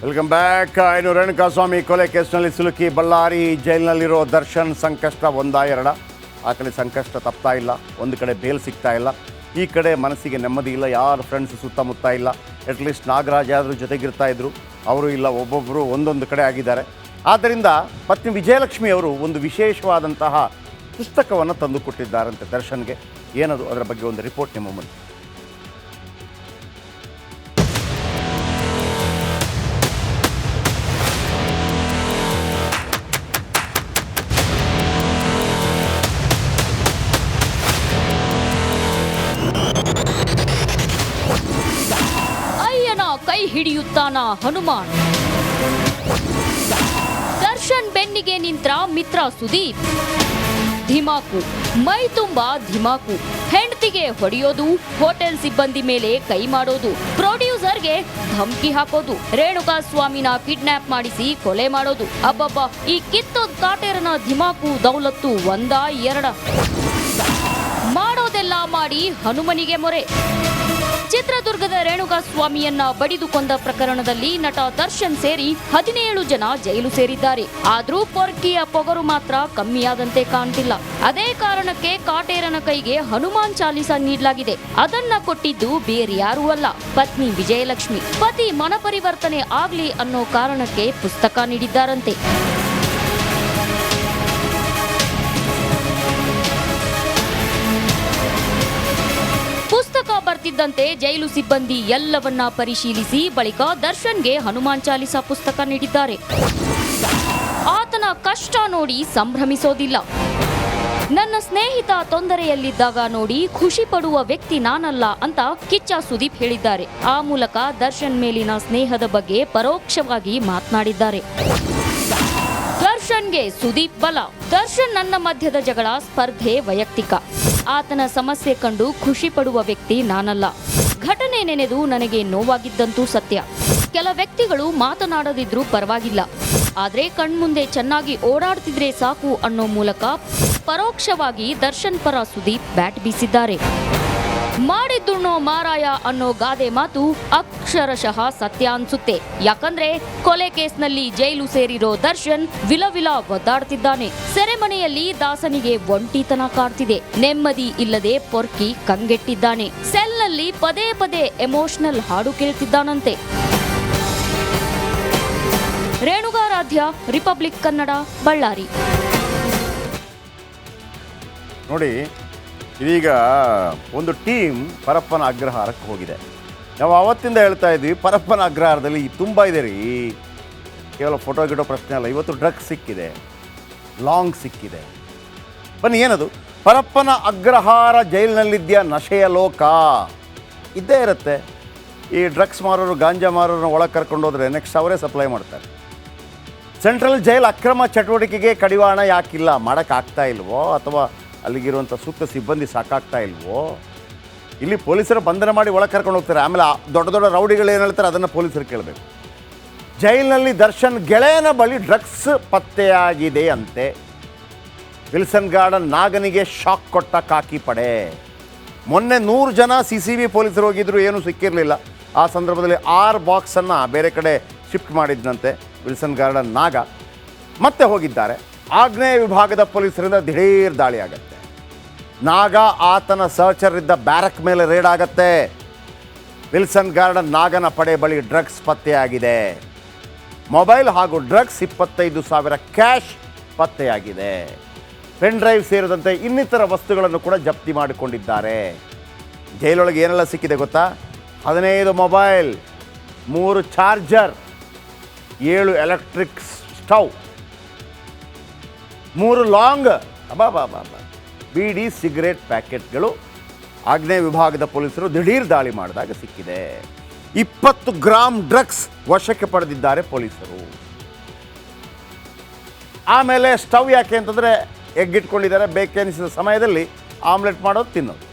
Welcome back. ಇನ್ನು ರೇಣುಕಾಸ್ವಾಮಿ ಕೊಲೆ ಕೇಸ್ನಲ್ಲಿ ಸಿಲುಕಿ ಬಳ್ಳಾರಿ ಜೈಲಿನಲ್ಲಿರೋ ದರ್ಶನ್ ಸಂಕಷ್ಟ ಒಂದಾ ಎರಡ. ಆ ಕಡೆ ಸಂಕಷ್ಟ ತಪ್ತಾ ಇಲ್ಲ, ಒಂದು ಕಡೆ ಬೇಲ್ ಸಿಗ್ತಾ ಇಲ್ಲ, ಈ ಕಡೆ ಮನಸ್ಸಿಗೆ ನೆಮ್ಮದಿ ಇಲ್ಲ, ಯಾರು ಫ್ರೆಂಡ್ಸ್ ಸುತ್ತಮುತ್ತ ಇಲ್ಲ. ಅಟ್ಲೀಸ್ಟ್ ನಾಗರಾಜ್ ಯಾರು ಜೊತೆಗಿರ್ತಾ ಇದ್ರು, ಅವರು ಇಲ್ಲ, ಒಬ್ಬೊಬ್ಬರು ಒಂದೊಂದು ಕಡೆ ಆಗಿದ್ದಾರೆ. ಆದ್ದರಿಂದ ಪತ್ನಿ ವಿಜಯಲಕ್ಷ್ಮಿ ಅವರು ಒಂದು ವಿಶೇಷವಾದಂತಹ ಪುಸ್ತಕವನ್ನು ತಂದು ಕೊಟ್ಟಿದ್ದಾರಂತೆ ದರ್ಶನ್ಗೆ. ಏನದು, ಅದರ ಬಗ್ಗೆ ಒಂದು ರಿಪೋರ್ಟ್ ನಿಮ್ಮ ಮುಂದೆ. ಕೈ ಹಿಡಿಯುತ್ತಾನ ಹನುಮಾನ್. ದರ್ಶನ್ ಬೆನ್ನಿಗೆ ನಿಂತ್ರ ಮಿತ್ರ ಸುದೀಪ್. ಧಿಮಾಕು, ಮೈ ತುಂಬಾ ಧಿಮಾಕು. ಹೆಂಡತಿಗೆ ಹೊಡೆಯೋದು, ಹೋಟೆಲ್ ಸಿಬ್ಬಂದಿ ಮೇಲೆ ಕೈ ಮಾಡೋದು, ಪ್ರೊಡ್ಯೂಸರ್ಗೆ ಧಮಕಿ ಹಾಕೋದು, ರೇಣುಕಾಸ್ವಾಮಿನ ಕಿಡ್ನಾಪ್ ಮಾಡಿಸಿ ಕೊಲೆ ಮಾಡೋದು. ಅಬ್ಬಬ್ಬ, ಈ ಕಿತ್ತೋದ್ ಕಾಟೇರನ ಧಿಮಾಕು ದೌಲತ್ತು ಒಂದಾ ಎರಡ. ಮಾಡೋದೆಲ್ಲ ಮಾಡಿ ಹನುಮನಿಗೆ ಮೊರೆ. ಚಿತ್ರದುರ್ಗದ ರೇಣುಕಾಸ್ವಾಮಿಯನ್ನ ಬಡಿದು ಕೊಂದ ಪ್ರಕರಣದಲ್ಲಿ ನಟ ದರ್ಶನ್ ಸೇರಿ 17 ಜನ ಜೈಲು ಸೇರಿದ್ದಾರೆ. ಆದ್ರೂ ಪೊರ್ಕಿಯ ಪೊಗರು ಮಾತ್ರ ಕಮ್ಮಿಯಾದಂತೆ ಕಾಣ್ತಿಲ್ಲ. ಅದೇ ಕಾರಣಕ್ಕೆ ಕಾಟೇರನ ಕೈಗೆ ಹನುಮಾನ್ ಚಾಲಿಸ ನೀಡಲಾಗಿದೆ. ಅದನ್ನ ಕೊಟ್ಟಿದ್ದು ಬೇರ್ಯಾರೂ ಅಲ್ಲ, ಪತ್ನಿ ವಿಜಯಲಕ್ಷ್ಮಿ. ಪತಿ ಮನಪರಿವರ್ತನೆ ಆಗ್ಲಿ ಅನ್ನೋ ಕಾರಣಕ್ಕೆ ಪುಸ್ತಕ ನೀಡಿದ್ದಾರಂತೆ. ಪುಸ್ತಕ ಬರ್ತಿದ್ದಂತೆ ಜೈಲು ಸಿಬ್ಬಂದಿ ಎಲ್ಲವನ್ನ ಪರಿಶೀಲಿಸಿ ಬಳಿಕ ದರ್ಶನ್ಗೆ ಹನುಮಾನ್ ಚಾಲಿಸ ಪುಸ್ತಕ ನೀಡಿದ್ದಾರೆ. ಆತನ ಕಷ್ಟ ನೋಡಿ ಸಂಭ್ರಮಿಸೋದಿಲ್ಲ. ನನ್ನ ಸ್ನೇಹಿತ ತೊಂದರೆಯಲ್ಲಿದ್ದಾಗ ನೋಡಿ ಖುಷಿ ಪಡುವ ವ್ಯಕ್ತಿ ನಾನಲ್ಲ ಅಂತ ಕಿಚ್ಚ ಸುದೀಪ್ ಹೇಳಿದ್ದಾರೆ. ಆ ಮೂಲಕ ದರ್ಶನ್ ಮೇಲಿನ ಸ್ನೇಹದ ಬಗ್ಗೆ ಪರೋಕ್ಷವಾಗಿ ಮಾತನಾಡಿದ್ದಾರೆ. ದರ್ಶನ್ಗೆ ಸುದೀಪ್ ಬಲ. ದರ್ಶನ್ ನನ್ನ ಮಧ್ಯದ ಜಗಳ, ಸ್ಪರ್ಧೆ ವೈಯಕ್ತಿಕ. ಆತನ ಸಮಸ್ಯೆ ಕಂಡು ಖುಷಿ ಪಡುವ ವ್ಯಕ್ತಿ ನಾನಲ್ಲ. ಘಟನೆ ನೆನೆದು ನನಗೆ ನೋವಾಗಿದ್ದಂತೂ ಸತ್ಯ. ಕೆಲ ವ್ಯಕ್ತಿಗಳು ಮಾತನಾಡದಿದ್ರೂ ಪರವಾಗಿಲ್ಲ, ಆದ್ರೆ ಕಣ್ಮುಂದೆ ಚೆನ್ನಾಗಿ ಓಡಾಡ್ತಿದ್ರೆ ಸಾಕು ಅನ್ನೋ ಮೂಲಕ ಪರೋಕ್ಷವಾಗಿ ದರ್ಶನ್ ಪರ ಸುದೀಪ್ ಬ್ಯಾಟ್ ಬೀಸಿದ್ದಾರೆ. ಮಾಡಿದ್ದುಣ್ಣೋ ಮಾರಾಯ ಅನ್ನೋ ಗಾದೆ ಮಾತು ಅಕ್ಷರಶಃ ಸತ್ಯ ಅನ್ಸುತ್ತೆ. ಯಾಕಂದ್ರೆ ಕೊಲೆ ಕೇಸ್ನಲ್ಲಿ ಜೈಲು ಸೇರಿರೋ ದರ್ಶನ್ ವಿಲವಿಲ ಒದ್ದಾಡ್ತಿದ್ದಾನೆ. ಸೆರೆಮನೆಯಲ್ಲಿ ದಾಸನಿಗೆ ಒಂಟಿತನ ಕಾಡ್ತಿದೆ. ನೆಮ್ಮದಿ ಇಲ್ಲದೆ ಪೊರ್ಕಿ ಕಂಗೆಟ್ಟಿದ್ದಾನೆ. ಸೆಲ್ನಲ್ಲಿ ಪದೇ ಪದೇ ಎಮೋಷನಲ್ ಹಾಡು ಕೇಳ್ತಿದ್ದಾನಂತೆ. ರೇಣುಗಾರಾಧ್ಯ, ರಿಪಬ್ಲಿಕ್ ಕನ್ನಡ, ಬಳ್ಳಾರಿ. ನೋಡಿ, ಇದೀಗ ಒಂದು ಟೀಮ್ ಪರಪ್ಪನ ಅಗ್ರಹಾರಕ್ಕೆ ಹೋಗಿದೆ. ನಾವು ಆವತ್ತಿಂದ ಹೇಳ್ತಾ ಇದ್ವಿ, ಪರಪ್ಪನ ಅಗ್ರಹಾರದಲ್ಲಿ ತುಂಬ ಇದೆ ರೀ, ಕೇವಲ ಫೋಟೋ ಗಿಡೋ ಪ್ರಶ್ನೆ ಅಲ್ಲ. ಇವತ್ತು ಡ್ರಗ್ಸ್ ಸಿಕ್ಕಿದೆ, ಲಾಂಗ್ ಸಿಕ್ಕಿದೆ. ಬನ್ನಿ, ಏನದು? ಪರಪ್ಪನ ಅಗ್ರಹಾರ ಜೈಲಿನಲ್ಲಿದ್ಯಾ ನಶೆಯ ಲೋಕ ಇದ್ದೇ ಇರುತ್ತೆ. ಈ ಡ್ರಗ್ಸ್ ಮಾರೋರು, ಗಾಂಜಾ ಮಾರೋರನ್ನ ಒಳಗೆ ಕರ್ಕೊಂಡು ಹೋದರೆ ನೆಕ್ಸ್ಟ್ ಅವರೇ ಸಪ್ಲೈ ಮಾಡ್ತಾರೆ. ಸೆಂಟ್ರಲ್ ಜೈಲ್ ಅಕ್ರಮ ಚಟುವಟಿಕೆಗೆ ಕಡಿವಾಣ ಯಾಕಿಲ್ಲ? ಮಾಡೋಕ್ಕಾಗ್ತಾ ಇಲ್ವೋ, ಅಥವಾ ಅಲ್ಲಿಗಿರುವಂಥ ಸೂಕ್ತ ಸಿಬ್ಬಂದಿ ಸಾಕಾಗ್ತಾ ಇಲ್ವೋ? ಇಲ್ಲಿ ಪೊಲೀಸರು ಬಂಧನ ಮಾಡಿ ಒಳಗೆ ಕರ್ಕೊಂಡು ಹೋಗ್ತಾರೆ, ಆಮೇಲೆ ದೊಡ್ಡ ದೊಡ್ಡ ರೌಡಿಗಳು ಏನು ಹೇಳ್ತಾರೆ ಅದನ್ನು ಪೊಲೀಸರು ಕೇಳಬೇಕು. ಜೈಲಿನಲ್ಲಿ ದರ್ಶನ್ ಗೆಳೆಯನ ಬಳಿ ಡ್ರಗ್ಸ್ ಪತ್ತೆಯಾಗಿದೆ ಅಂತೆ. ವಿಲ್ಸನ್ ಗಾರ್ಡನ್ ನಾಗನಿಗೆ ಶಾಕ್ ಕೊಟ್ಟ ಖಾಕಿ ಪಡೆ. ಮೊನ್ನೆ 100 ಜನ CCB ಪೊಲೀಸರು ಹೋಗಿದ್ರು, ಏನೂ ಸಿಕ್ಕಿರಲಿಲ್ಲ. ಆ ಸಂದರ್ಭದಲ್ಲಿ 6 ಬಾಕ್ಸನ್ನು ಬೇರೆ ಕಡೆ ಶಿಫ್ಟ್ ಮಾಡಿದ್ದಂತೆ ವಿಲ್ಸನ್ ಗಾರ್ಡನ್ ನಾಗ. ಮತ್ತೆ ಹೋಗಿದ್ದಾರೆ. ಆಗ್ನೇಯ ವಿಭಾಗದ ಪೊಲೀಸರಿಂದ ದಿಢೀರ್ ದಾಳಿ ಆಗತ್ತೆ. ನಾಗ ಆತನ ಸಹಚರ ಇದ್ದ ಬ್ಯಾರಕ್ ಮೇಲೆ ರೇಡ್ ಆಗತ್ತೆ. ವಿಲ್ಸನ್ ಗಾರ್ಡನ್ ನಾಗನ ಪಡೆ ಬಳಿ ಡ್ರಗ್ಸ್ ಪತ್ತೆಯಾಗಿದೆ. ಮೊಬೈಲ್ ಹಾಗೂ ಡ್ರಗ್ಸ್ 25,000 ಕ್ಯಾಶ್ ಪತ್ತೆಯಾಗಿದೆ. ಪೆನ್ ಡ್ರೈವ್ ಸೇರಿದಂತೆ ಇನ್ನಿತರ ವಸ್ತುಗಳನ್ನು ಕೂಡ ಜಪ್ತಿ ಮಾಡಿಕೊಂಡಿದ್ದಾರೆ. ಜೈಲೊಳಗೆ ಏನೆಲ್ಲ ಸಿಕ್ಕಿದೆ ಗೊತ್ತಾ? 15 mobile, 3 charger, 7 electric stove, 3 long beedi cigarette ಪ್ಯಾಕೆಟ್ಗಳು ಆಗ್ನೇಯ ವಿಭಾಗದ ಪೊಲೀಸರು ದಿಢೀರ್ ದಾಳಿ ಮಾಡಿದಾಗ ಸಿಕ್ಕಿದೆ. 20 ಗ್ರಾಂ ಡ್ರಗ್ಸ್ ವಶಕ್ಕೆ ಪಡೆದಿದ್ದಾರೆ ಪೊಲೀಸರು. ಆಮೇಲೆ ಸ್ಟವ್ ಯಾಕೆ ಅಂತಂದರೆ ಎಗ್ಗಿಟ್ಕೊಂಡಿದ್ದಾರೆ, ಬೇಕೆನಿಸಿದ ಸಮಯದಲ್ಲಿ ಆಮ್ಲೆಟ್ ಮಾಡೋದು, ತಿನ್ನೋದು.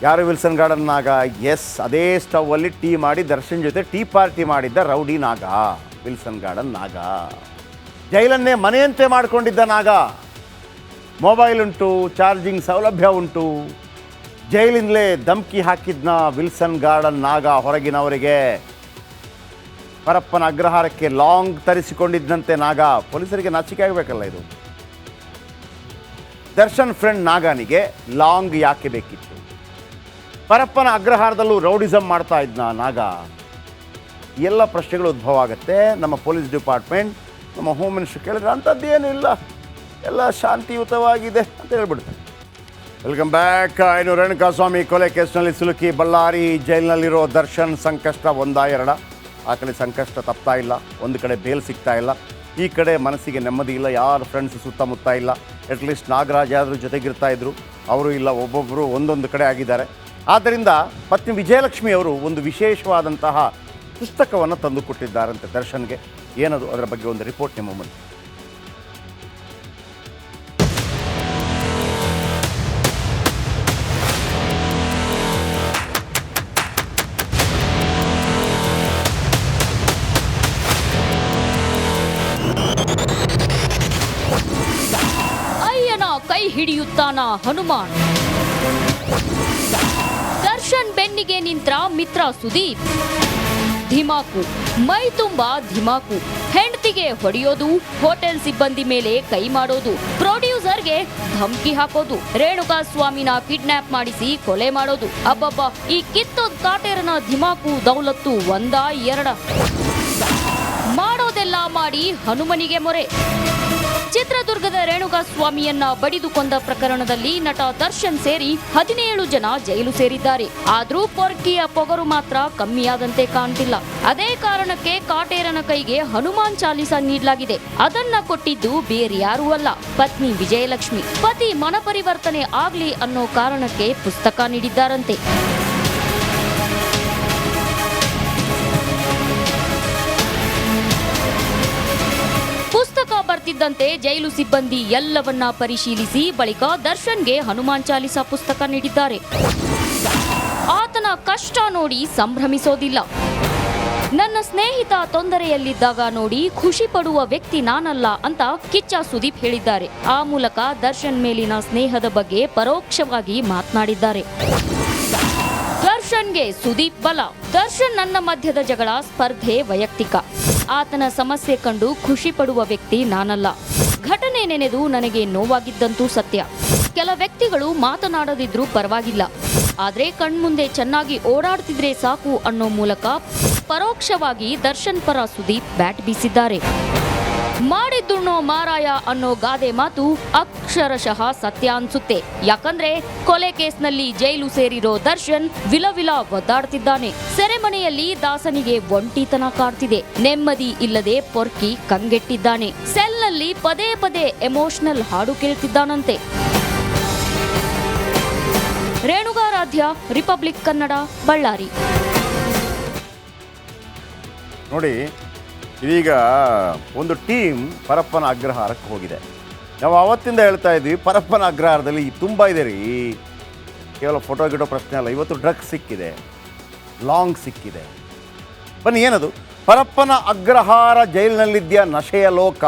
ಯಾರು? ವಿಲ್ಸನ್ ಗಾರ್ಡನ್ ನಾಗ. ಎಸ್, ಅದೇ ಸ್ಟವ್ವಲ್ಲಿ ಟೀ ಮಾಡಿ ದರ್ಶನ್ ಜೊತೆ ಟೀ ಪಾರ್ಟಿ ಮಾಡಿದ್ದ ರೌಡಿ ನಾಗ ವಿಲ್ಸನ್ ಗಾರ್ಡನ್ ನಾಗ. ಜೈಲನ್ನೇ ಮನೆಯಂತೆ ಮಾಡಿಕೊಂಡಿದ್ದ ನಾಗ. ಮೊಬೈಲ್ ಉಂಟು, ಚಾರ್ಜಿಂಗ್ ಸೌಲಭ್ಯ ಉಂಟು. ಜೈಲಿಂದಲೇ ಧಮಕಿ ಹಾಕಿದ್ನ ವಿಲ್ಸನ್ ಗಾರ್ಡನ್ ನಾಗ ಹೊರಗಿನವರಿಗೆ. ಪರಪ್ಪನ ಅಗ್ರಹಾರಕ್ಕೆ ಲಾಂಗ್ ತರಿಸಿಕೊಂಡಿದ್ದಂತೆ ನಾಗ. ಪೊಲೀಸರಿಗೆ ನಾಚಿಕೆ ಆಗಬೇಕಲ್ಲ ಇದು. ದರ್ಶನ್ ಫ್ರೆಂಡ್ ನಾಗನಿಗೆ ಲಾಂಗ್ ಯಾಕೆ ಬೇಕಿತ್ತು? ಪರಪ್ಪನ ಅಗ್ರಹಾರದಲ್ಲೂ ರೌಡಿಸಮ್ ಮಾಡ್ತಾ ಇದ್ನ ನಾಗ? ಎಲ್ಲ ಪ್ರಶ್ನೆಗಳು ಉದ್ಭವ ಆಗುತ್ತೆ. ನಮ್ಮ ಪೊಲೀಸ್ ಡಿಪಾರ್ಟ್ಮೆಂಟ್, ನಮ್ಮ ಹೋಮ್ ಮಿನಿಸ್ಟರ್ ಕೇಳಿದ್ರೆ ಅಂಥದ್ದೇನೂ ಇಲ್ಲ, ಎಲ್ಲ ಶಾಂತಿಯುತವಾಗಿದೆ ಅಂತ ಹೇಳ್ಬಿಡ್ತಾರೆ. Welcome back. ಇನ್ನು ರೇಣುಕಾಸ್ವಾಮಿ ಕೊಲೆ ಕೇಸ್ನಲ್ಲಿ ಸಿಲುಕಿ ಬಳ್ಳಾರಿ ಜೈಲಿನಲ್ಲಿರೋ ದರ್ಶನ್ ಸಂಕಷ್ಟ ಒಂದಾ ಎರಡ? ಆ ಕಡೆ ಸಂಕಷ್ಟ ತಪ್ತಾ ಇಲ್ಲ, ಒಂದು ಕಡೆ ಬೇಲ್ ಸಿಗ್ತಾ ಇಲ್ಲ, ಈ ಕಡೆ ಮನಸ್ಸಿಗೆ ನೆಮ್ಮದಿ ಇಲ್ಲ, ಯಾರು ಫ್ರೆಂಡ್ಸ್ ಸುತ್ತಮುತ್ತ ಇಲ್ಲ. ಅಟ್ಲೀಸ್ಟ್ ನಾಗರಾಜ್ ಯಾರು ಜೊತೆಗಿರ್ತಾ ಇದ್ರು, ಅವರು ಇಲ್ಲ, ಒಬ್ಬೊಬ್ಬರು ಒಂದೊಂದು ಕಡೆ ಆಗಿದ್ದಾರೆ. ಆದ್ದರಿಂದ ಪತ್ನಿ ವಿಜಯಲಕ್ಷ್ಮಿ ಅವರು ಒಂದು ವಿಶೇಷವಾದಂತಹ ಪುಸ್ತಕವನ್ನು ತಂದು ಕೊಟ್ಟಿದ್ದಾರಂತೆ ದರ್ಶನ್ಗೆ. ಏನದು, ಅದರ ಬಗ್ಗೆ ಒಂದು ರಿಪೋರ್ಟ್ ನಿಮ್ಮ ಮುಂದೆ. ಅಯ್ಯನ ಕೈ ಹಿಡಿಯುತ್ತಾನ ಹನುಮಾನ್. ದರ್ಶನ್ ಬೆನ್ನಿಗೆ ನಿಂತ್ರ ಮಿತ್ರ ಸುದೀಪ್. ಧಿಮಾಕು, ಮೈ ತುಂಬಾ ಧಿಮಾಕು. ಹೆಂಡತಿಗೆ ಹೊಡೆಯೋದು, ಹೋಟೆಲ್ ಸಿಬ್ಬಂದಿ ಮೇಲೆ ಕೈ ಮಾಡೋದು, ಪ್ರೊಡ್ಯೂಸರ್ಗೆ ಧಮಕಿ ಹಾಕೋದು, ರೇಣುಕಾಸ್ವಾಮಿನ ಕಿಡ್ನಾಪ್ ಮಾಡಿಸಿ ಕೊಲೆ ಮಾಡೋದು. ಅಬ್ಬಬ್ಬ, ಈ ಕಿತ್ತೋದ್ ಕಾಟೇರನ ಧಿಮಾಕು ದೌಲತ್ತು ಒಂದಾ ಎರಡ? ಮಾಡೋದೆಲ್ಲ ಮಾಡಿ ಹನುಮನಿಗೆ ಮೊರೆ. ಚಿತ್ರದುರ್ಗದ ರೇಣುಕಾಸ್ವಾಮಿಯನ್ನ ಬಡಿದು ಕೊಂದ ಪ್ರಕರಣದಲ್ಲಿ ನಟ ದರ್ಶನ್ ಸೇರಿ 17 ಜನ ಜೈಲು ಸೇರಿದ್ದಾರೆ. ಆದ್ರೂ ಪೊರ್ಕಿಯ ಪೊಗರು ಮಾತ್ರ ಕಮ್ಮಿಯಾದಂತೆ ಕಾಣ್ತಿಲ್ಲ. ಅದೇ ಕಾರಣಕ್ಕೆ ಕಾಟೇರನ ಕೈಗೆ ಹನುಮಾನ್ ಚಾಲಿಸ ನೀಡಲಾಗಿದೆ. ಅದನ್ನ ಕೊಟ್ಟಿದ್ದು ಬೇರ್ಯಾರೂ ಅಲ್ಲ, ಪತ್ನಿ ವಿಜಯಲಕ್ಷ್ಮಿ. ಪತಿ ಮನಪರಿವರ್ತನೆ ಆಗ್ಲಿ ಅನ್ನೋ ಕಾರಣಕ್ಕೆ ಪುಸ್ತಕ ನೀಡಿದ್ದಾರಂತೆ. ಪುಸ್ತಕ ಬರ್ತಿದ್ದಂತೆ ಜೈಲು ಸಿಬ್ಬಂದಿ ಎಲ್ಲವನ್ನ ಪರಿಶೀಲಿಸಿ ಬಳಿಕ ದರ್ಶನ್ಗೆ ಹನುಮಾನ್ ಚಾಲಿಸ ಪುಸ್ತಕ ನೀಡಿದ್ದಾರೆ. ಆತನ ಕಷ್ಟ ನೋಡಿ ಸಂಭ್ರಮಿಸೋದಿಲ್ಲ. ನನ್ನ ಸ್ನೇಹಿತ ತೊಂದರೆಯಲ್ಲಿದ್ದಾಗ ನೋಡಿ ಖುಷಿ ಪಡುವ ವ್ಯಕ್ತಿ ನಾನಲ್ಲ ಅಂತ ಕಿಚ್ಚ ಸುದೀಪ್ ಹೇಳಿದ್ದಾರೆ. ಆ ಮೂಲಕ ದರ್ಶನ್ ಮೇಲಿನ ಸ್ನೇಹದ ಬಗ್ಗೆ ಪರೋಕ್ಷವಾಗಿ ಮಾತನಾಡಿದ್ದಾರೆ. ದರ್ಶನ್ಗೆ ಸುದೀಪ್ ಬಲ. ದರ್ಶನ್ ನನ್ನ ಮಧ್ಯದ ಜಗಳ ಸ್ಪರ್ಧೆ ವೈಯಕ್ತಿಕ. ಆತನ ಸಮಸ್ಯೆ ಕಂಡು ಖುಷಿ ಪಡುವ ವ್ಯಕ್ತಿ ನಾನಲ್ಲ. ಘಟನೆ ನೆನೆದು ನನಗೆ ನೋವಾಗಿದ್ದಂತೂ ಸತ್ಯ. ಕೆಲ ವ್ಯಕ್ತಿಗಳು ಮಾತನಾಡದಿದ್ರೂ ಪರವಾಗಿಲ್ಲ, ಆದ್ರೆ ಕಣ್ಮುಂದೆ ಚೆನ್ನಾಗಿ ಓಡಾಡ್ತಿದ್ರೆ ಸಾಕು ಅನ್ನೋ ಮೂಲಕ ಪರೋಕ್ಷವಾಗಿ ದರ್ಶನ್ ಪರ ಸುದೀಪ್ ಬ್ಯಾಟ್ ಬೀಸಿದ್ದಾರೆ. ಮಾಡಿದ್ದುಣ್ಣೋ ಮಾರಾಯ ಅನ್ನೋ ಗಾದೆ ಮಾತು ಅಕ್ಷರಶಃ ಸತ್ಯ ಅನ್ಸುತ್ತೆ. ಯಾಕಂದ್ರೆ ಕೊಲೆ ಕೇಸ್ನಲ್ಲಿ ಜೈಲು ಸೇರಿರೋ ದರ್ಶನ್ ವಿಲವಿಲ ಒದ್ದಾಡ್ತಿದ್ದಾನೆ. ಸೆರೆಮನೆಯಲ್ಲಿ ದಾಸನಿಗೆ ಒಂಟಿತನ ಕಾಡ್ತಿದೆ. ನೆಮ್ಮದಿ ಇಲ್ಲದೆ ಪೊರ್ಕಿ ಕಂಗೆಟ್ಟಿದ್ದಾನೆ. ಸೆಲ್ನಲ್ಲಿ ಪದೇ ಪದೇ ಎಮೋಷನಲ್ ಹಾಡು ಕೇಳ್ತಿದ್ದಾನಂತೆ. ರೇಣುಗಾರಾಧ್ಯ, ರಿಪಬ್ಲಿಕ್ ಕನ್ನಡ, ಬಳ್ಳಾರಿ. ನೋಡಿ, ಇದೀಗ ಒಂದು ಟೀಮ್ ಪರಪ್ಪನ ಅಗ್ರಹಾರಕ್ಕೆ ಹೋಗಿದೆ. ನಾವು ಆವತ್ತಿಂದ ಹೇಳ್ತಾ ಇದ್ವಿ, ಪರಪ್ಪನ ಅಗ್ರಹಾರದಲ್ಲಿ ತುಂಬ ಇದೆ ರೀ. ಕೇವಲ ಫೋಟೋ ಗಿಡೋ ಪ್ರಶ್ನೆ ಅಲ್ಲ, ಇವತ್ತು ಡ್ರಗ್ಸ್ ಸಿಕ್ಕಿದೆ, ಲಾಂಗ್ ಸಿಕ್ಕಿದೆ. ಬನ್ನಿ, ಏನದು? ಪರಪ್ಪನ ಅಗ್ರಹಾರ ಜೈಲಿನಲ್ಲಿದ್ಯಾ ನಶೆಯ ಲೋಕ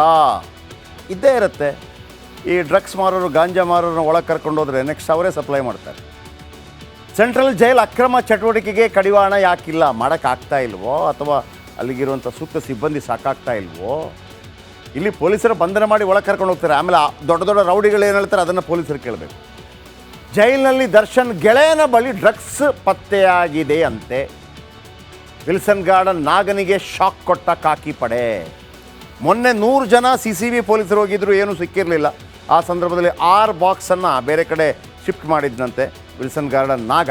ಇದ್ದೇ ಇರುತ್ತೆ. ಈ ಡ್ರಗ್ಸ್ ಮಾರೋರು, ಗಾಂಜಾ ಮಾರೋರನ್ನ ಒಳಗೆ ಕರ್ಕೊಂಡೋದ್ರೆ ನೆಕ್ಸ್ಟ್ ಅವರೇ ಸಪ್ಲೈ ಮಾಡ್ತಾರೆ. ಸೆಂಟ್ರಲ್ ಜೈಲ್ ಅಕ್ರಮ ಚಟುವಟಿಕೆಗೆ ಕಡಿವಾಣ ಯಾಕಿಲ್ಲ? ಮಾಡೋಕ್ಕಾಗ್ತಾ ಇಲ್ವೋ, ಅಥವಾ ಅಲ್ಲಿಗಿರುವಂಥ ಸೂಕ್ತ ಸಿಬ್ಬಂದಿ ಸಾಕಾಗ್ತಾ ಇಲ್ವೋ? ಇಲ್ಲಿ ಪೊಲೀಸರು ಬಂಧನ ಮಾಡಿ ಒಳಗೆ ಕರ್ಕೊಂಡು ಹೋಗ್ತಾರೆ. ಆಮೇಲೆ ದೊಡ್ಡ ದೊಡ್ಡ ರೌಡಿಗಳು ಏನು ಹೇಳ್ತಾರೆ ಅದನ್ನು ಪೊಲೀಸರು ಕೇಳಬೇಕು. ಜೈಲಿನಲ್ಲಿ ದರ್ಶನ್ ಗೆಳೆಯನ ಬಳಿ ಡ್ರಗ್ಸ್ ಪತ್ತೆಯಾಗಿದೆ ಅಂತೆ. ವಿಲ್ಸನ್ ಗಾರ್ಡನ್ ನಾಗನಿಗೆ ಶಾಕ್ ಕೊಟ್ಟ ಖಾಕಿ ಪಡೆ. ಮೊನ್ನೆ 100 ಜನ CCB ಪೊಲೀಸರು ಹೋಗಿದ್ರು, ಏನೂ ಸಿಕ್ಕಿರಲಿಲ್ಲ. ಆ ಸಂದರ್ಭದಲ್ಲಿ 6 ಬಾಕ್ಸನ್ನು ಬೇರೆ ಕಡೆ ಶಿಫ್ಟ್ ಮಾಡಿದ್ದಂತೆ ವಿಲ್ಸನ್ ಗಾರ್ಡನ್ ನಾಗ.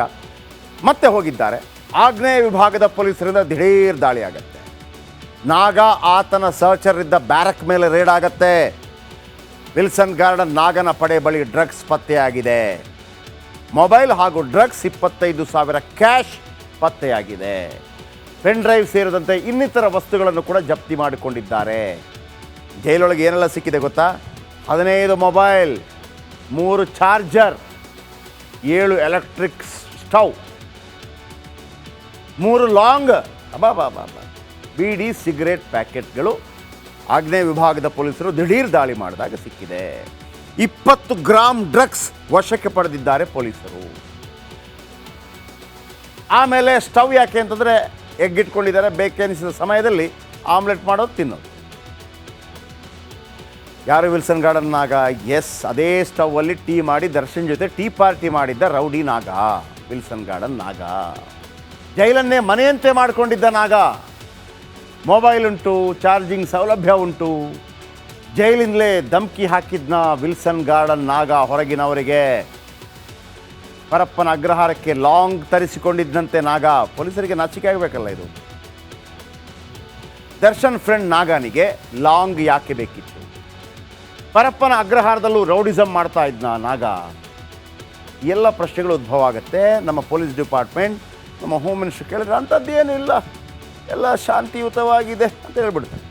ಮತ್ತೆ ಹೋಗಿದ್ದಾರೆ. ಆಗ್ನೇಯ ವಿಭಾಗದ ಪೊಲೀಸರಿಂದ ದಿಢೀರ್ ದಾಳಿ ಆಗತ್ತೆ. ನಾಗ ಆತನ ಸಹಚರ ಇದ್ದ ಬ್ಯಾರಕ್ ಮೇಲೆ ರೇಡ್ ಆಗತ್ತೆ. ವಿಲ್ಸನ್ ಗಾರ್ಡನ್ ನಾಗನ ಪಡೆ ಬಳಿ ಡ್ರಗ್ಸ್ ಪತ್ತೆಯಾಗಿದೆ. ಮೊಬೈಲ್ ಹಾಗೂ ಡ್ರಗ್ಸ್ 25,000 ಕ್ಯಾಶ್ ಪತ್ತೆಯಾಗಿದೆ. ಪೆನ್ ಡ್ರೈವ್ ಸೇರಿದಂತೆ ಇನ್ನಿತರ ವಸ್ತುಗಳನ್ನು ಕೂಡ ಜಪ್ತಿ ಮಾಡಿಕೊಂಡಿದ್ದಾರೆ. ಜೈಲೊಳಗೆ ಏನೆಲ್ಲ ಸಿಕ್ಕಿದೆ ಗೊತ್ತಾ? 15 mobile, 3 charger, 7 electric stove, 3 long beedi cigarette ಪ್ಯಾಕೆಟ್ಗಳು ಆಗ್ನೇಯ ವಿಭಾಗದ ಪೊಲೀಸರು ದಿಢೀರ್ ದಾಳಿ ಮಾಡಿದಾಗ ಸಿಕ್ಕಿದೆ. 20 ಗ್ರಾಮ್ ಡ್ರಗ್ಸ್ ವಶಕ್ಕೆ ಪಡೆದಿದ್ದಾರೆ ಪೊಲೀಸರು. ಆಮೇಲೆ ಸ್ಟವ್ ಯಾಕೆ ಅಂತಂದರೆ ಎಗ್ ಇಟ್ಕೊಂಡಿದ್ದಾರೆ, ಬೇಕೆನಿಸಿದ ಸಮಯದಲ್ಲಿ ಆಮ್ಲೆಟ್ ಮಾಡೋದು ತಿನ್ನೋದು. ಯಾರು ವಿಲ್ಸನ್ ಗಾರ್ಡನ್ ನಾಗ? ಎಸ್, ಅದೇ ಸ್ಟವ್ವಲ್ಲಿ ಟೀ ಮಾಡಿ ದರ್ಶನ್ ಜೊತೆ ಟೀ ಪಾರ್ಟಿ ಮಾಡಿದ್ದ ರೌಡಿ ನಾಗ ವಿಲ್ಸನ್ ಗಾರ್ಡನ್ ನಾಗ. ಜೈಲನ್ನೇ ಮನೆಯಂತೆ ಮಾಡಿಕೊಂಡಿದ್ದ ನಾಗ. ಮೊಬೈಲ್ ಉಂಟು, ಚಾರ್ಜಿಂಗ್ ಸೌಲಭ್ಯ ಉಂಟು. ಜೈಲಿಂದಲೇ ಧಮ್ಕಿ ಹಾಕಿದ್ನ ವಿಲ್ಸನ್ ಗಾರ್ಡನ್ ನಾಗ ಹೊರಗಿನವರಿಗೆ. ಪರಪ್ಪನ ಅಗ್ರಹಾರಕ್ಕೆ ಲಾಂಗ್ ತರಿಸಿಕೊಂಡಿದ್ದಂತೆ ನಾಗ. ಪೊಲೀಸರಿಗೆ ನಾಚಿಕೆ ಆಗಬೇಕಲ್ಲ ಇದು. ದರ್ಶನ್ ಫ್ರೆಂಡ್ ನಾಗನಿಗೆ ಲಾಂಗ್ ಯಾಕೆ ಬೇಕಿತ್ತು? ಪರಪ್ಪನ ಅಗ್ರಹಾರದಲ್ಲೂ ರೌಡಿಸಮ್ ಮಾಡ್ತಾ ಇದ್ನ ನಾಗ? ಎಲ್ಲ ಪ್ರಶ್ನೆಗಳು ಉದ್ಭವ ಆಗುತ್ತೆ. ನಮ್ಮ ಪೊಲೀಸ್ ಡಿಪಾರ್ಟ್ಮೆಂಟ್, ನಮ್ಮ ಹೋಮ್ ಮಿನಿಸ್ಟರ್ ಕೇಳಿದ್ರೆ ಅಂಥದ್ದೇನೂ ಇಲ್ಲ, ಎಲ್ಲ ಶಾಂತಿಯುತವಾಗಿದೆ ಅಂತ ಹೇಳ್ಬಿಡ್ತಾರೆ.